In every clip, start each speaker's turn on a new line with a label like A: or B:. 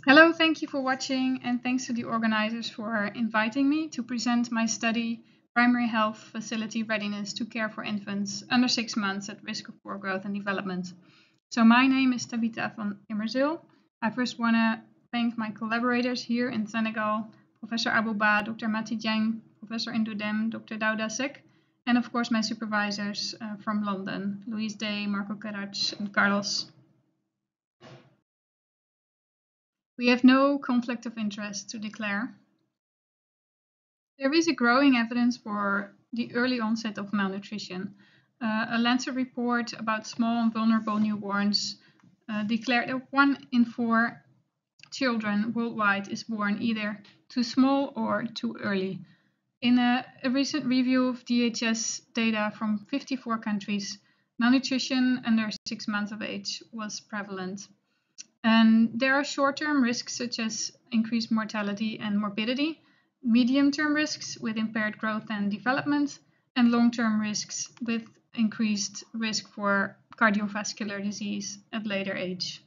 A: Hello, thank you for watching, and thanks to the organizers for inviting me to present my study, Primary Health Facility Readiness to Care for Infants under 6 months at risk of poor growth and development. So my name is Tabitha from Immerzeel. I first want to thank my collaborators here in Senegal, Professor Abouba, Dr. Mati Dieng, Professor Indudem, Dr. Dauda Sek, and of course my supervisors from London, Louise Day, Marco Carrach, and Carlos. We have no conflict of interest to declare. There is a growing evidence for the early onset of malnutrition. A Lancet report about small and vulnerable newborns declared that 1 in 4 children worldwide is born either too small or too early. In a recent review of DHS data from 54 countries, malnutrition under 6 months of age was prevalent. And there are short-term risks such as increased mortality and morbidity, medium-term risks with impaired growth and development, and long-term risks with increased risk for cardiovascular disease at later age.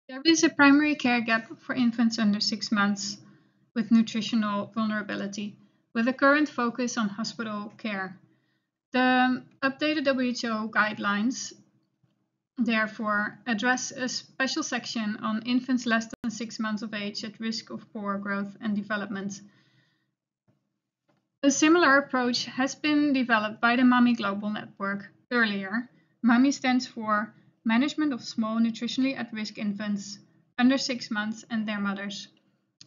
A: There is a primary care gap for infants under 6 months with nutritional vulnerability, with a current focus on hospital care. The updated WHO guidelines therefore address a special section on infants less than 6 months of age at risk of poor growth and development. A similar approach has been developed by the MAMI Global Network earlier. MAMI stands for Management of Small Nutritionally at-Risk Infants under 6 months and their mothers.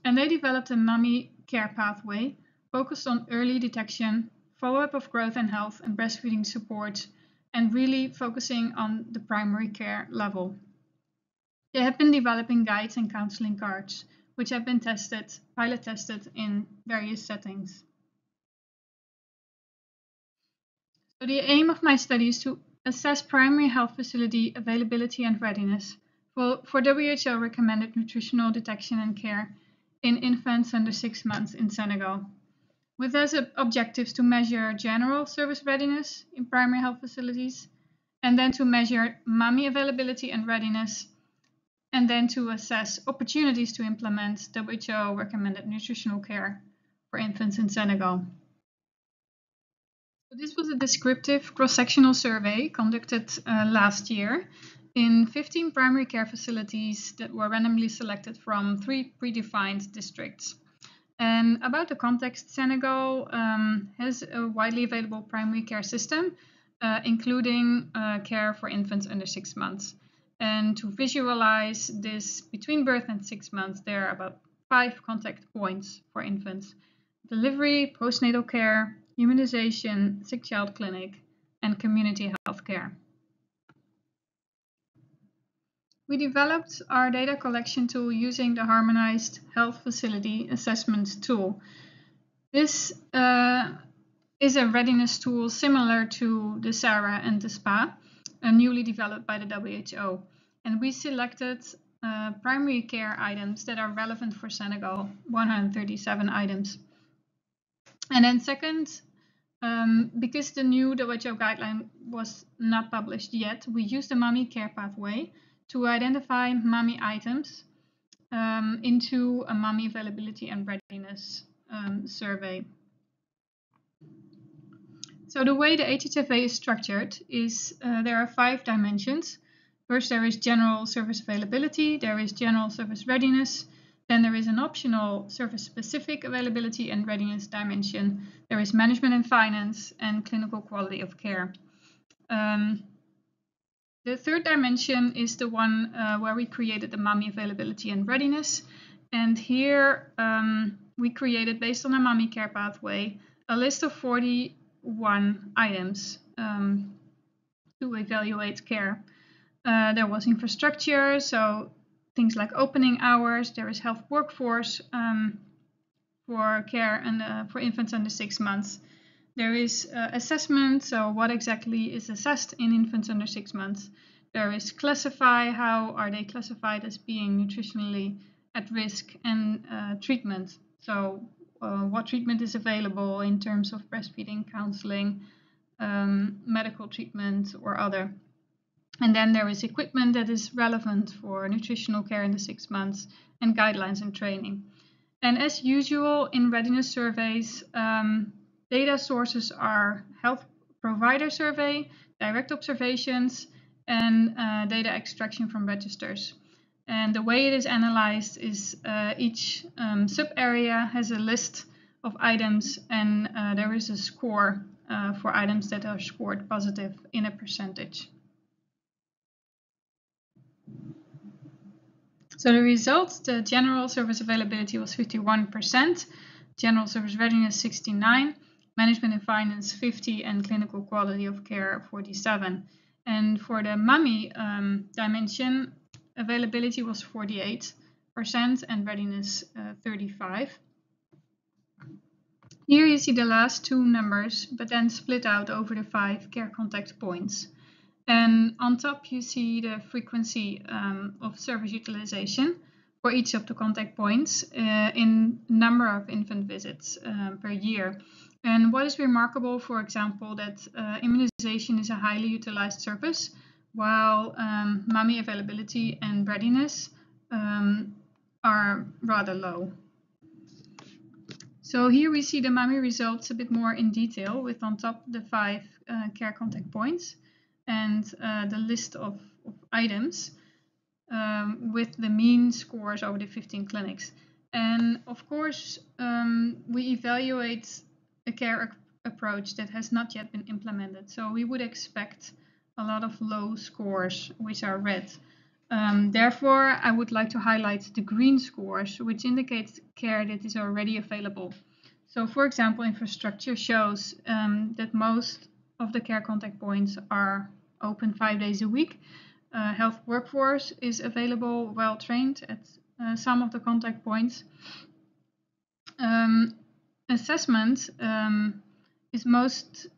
A: And they developed a MAMI care pathway focused on early detection, follow-up of growth and health, and breastfeeding support, and really focusing on the primary care level. They have been developing guides and counseling cards, which have been pilot tested in various settings. So the aim of my study is to assess primary health facility availability and readiness for WHO recommended nutritional detection and care in infants under 6 months in Senegal, with as objectives to measure general service readiness in primary health facilities, and then to measure MAMI availability and readiness, and then to assess opportunities to implement WHO recommended nutritional care for infants in Senegal. So this was a descriptive cross-sectional survey conducted last year in 15 primary care facilities that were randomly selected from 3 predefined districts. And about the context, Senegal has a widely available primary care system, including care for infants under 6 months. And to visualize this, between birth and 6 months, there are about 5 contact points for infants: delivery, postnatal care, immunization, sick child clinic, and community health care. We developed our data collection tool using the Harmonized Health Facility Assessment tool. This is a readiness tool similar to the SARA and the SPA, newly developed by the WHO. And we selected primary care items that are relevant for Senegal, 137 items. And then second, because the new WHO guideline was not published yet, we used the MAMI care pathway to identify MAMI items into a MAMI availability and readiness survey. So the way the HHFA is structured is there are 5 dimensions. First, there is general service availability, there is general service readiness, then there is an optional service-specific availability and readiness dimension. There is management and finance, and clinical quality of care. The third dimension is the one where we created the MAMI availability and readiness. And here we created, based on the MAMI care pathway, a list of 41 items to evaluate care. There was infrastructure, so things like opening hours. There is health workforce for care and for infants under 6 months. There is assessment, so what exactly is assessed in infants under 6 months. There is classify, how are they classified as being nutritionally at risk, and treatment. So what treatment is available in terms of breastfeeding, counseling, medical treatment, or other. And then there is equipment that is relevant for nutritional care in the 6 months, and guidelines and training. And as usual in readiness surveys, data sources are health provider survey, direct observations, and data extraction from registers. And the way it is analyzed is each sub-area has a list of items, and there is a score for items that are scored positive in a percentage. So the results, the general service availability was 51%, general service readiness 69%, management and finance 50%, and clinical quality of care 47%. And for the MAMI dimension, availability was 48% and readiness 35%. Here you see the last two numbers, but then split out over the 5 care contact points. And on top you see the frequency of service utilization for each of the contact points in number of infant visits per year. And what is remarkable, for example, that immunization is a highly utilized service, while MAMI availability and readiness are rather low. So here we see the MAMI results a bit more in detail, with on top the 5 care contact points and the list of items with the mean scores over the 15 clinics. And of course, we evaluate a care approach that has not yet been implemented. So we would expect a lot of low scores, which are red. Therefore, I would like to highlight the green scores, which indicate care that is already available. So for example, infrastructure shows that most of the care contact points are open 5 days a week. Health workforce is available, well trained at some of the contact points. Assessment is most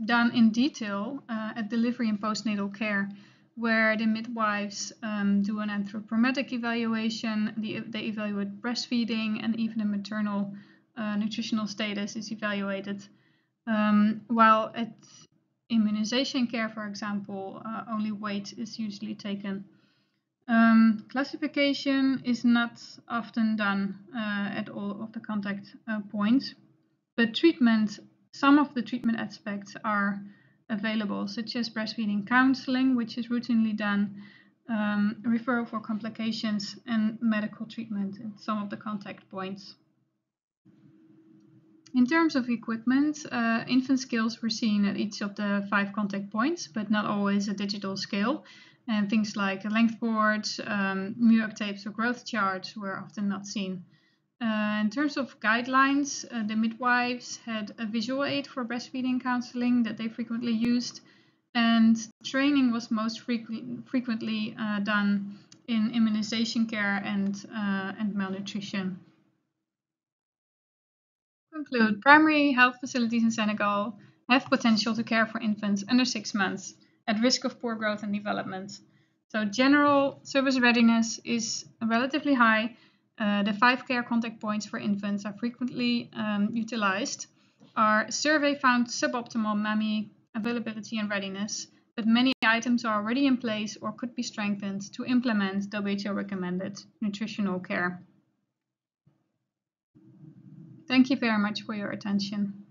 A: done in detail at delivery and postnatal care, where the midwives do an anthropometric evaluation, they evaluate breastfeeding, and even the maternal nutritional status is evaluated. While at immunization care, for example, only weight is usually taken. Classification is not often done at all of the contact points, but treatment, some of the treatment aspects are available, such as breastfeeding counseling, which is routinely done, referral for complications, and medical treatment at some of the contact points. In terms of equipment, infant scales were seen at each of the 5 contact points, but not always a digital scale. And things like length boards, Muir tapes, or growth charts were often not seen. In terms of guidelines, the midwives had a visual aid for breastfeeding counseling that they frequently used, and training was most frequently done in immunization care and malnutrition. To conclude, primary health facilities in Senegal have potential to care for infants under 6 months at risk of poor growth and development. So general service readiness is relatively high. The 5 care contact points for infants are frequently utilized. Our survey found suboptimal MAMI availability and readiness, but many items are already in place or could be strengthened to implement WHO recommended nutritional care. Thank you very much for your attention.